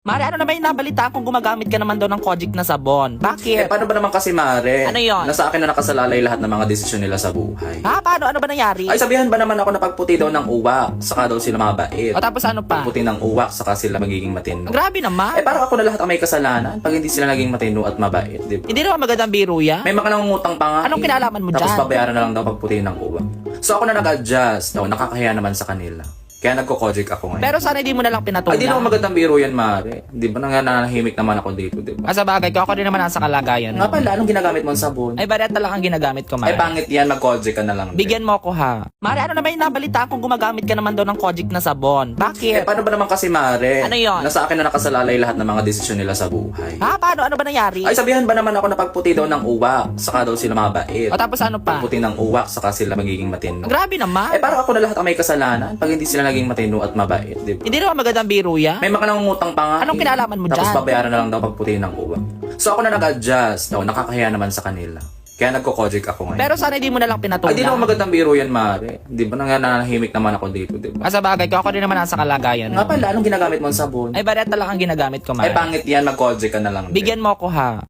Mare, ano naman yung nabalitaan kung gumagamit ka naman daw ng Kojic na sabon? Bakit? Paano ba naman kasi, Mare? Ano yun? Nasa akin na nakasalalay lahat ng mga desisyon nila sa buhay. Ha? Paano? Ano ba nangyari? Ay, sabihan ba naman ako na pagputi daw ng uwak, saka daw sila mabait. O tapos ano pa? Pagputi ng uwak, saka sila magiging matino. Grabe naman. Parang ako na lahat ang may kasalanan pag hindi sila naging matino at mabait, di ba? Hindi naman magandang biro yan. May mga nangungutang pa nga. Anong kinalaman mo Tapos dyan? babayaran na lang daw pagputi ng uwak. So ako na nag-adjust. Nakakahiya naman sa kanila. Kaya nagko-Kojic ako ngayon. Pero sana hindi mo na lang pinatulan. Ay, di naman magandang biro yan, Mare. Di ba nananahimik naman ako dito, di ba? Sa bagay, ako rin naman nasa kalagayan. Nga pala, anong ginagamit mo ang sabon? Ay, bareta lang ang ginagamit ko, Ay, Mare. pangit yan, mag-Kojic ka na lang. Bigyan mo ako, ha? Mare, ano naman yung nabalitaan kung gumagamit ka naman daw ng Kojic na sabon? Bakit? Paano ba naman kasi, Mare? Ano yun? Nasa akin na nakasalalay lahat ng mga desisyon nila sa buhay. Ha? Paano? Ano ba nangyari? Ay, sabihan ba naman ako na pagputi daw ng uwak, saka daw sila mabait. O tapos ano pa? Pagputi ng uwak, saka sila magiging matino. Grabe naman. Parang ako na lahat ang may kasalanan pag hindi sila naging matino at mabait, di ba? Hindi naman magandang biro yan. May mga nangungutang pa nga. Anong kinalaman mo Tapos dyan? babayaran na lang daw pagputi ng uwak. So ako na nag-adjust. Nakakahiya naman sa kanila. Kaya nagko-Kojic ako ngayon. Pero sana hindi mo na lang pinatulan. Ay, di naman magandang biro yan, Mare. Di ba nananahimik naman ako dito, di ba? Sa bagay, ako rin naman nasa kalagayan. Nga pala, anong ginagamit mo ang sabon? Ay, bareta lang ang ginagamit ko, Ay, Mare. pangit yan, mag-Kojic ka na lang. Bigyan mo ako, ha?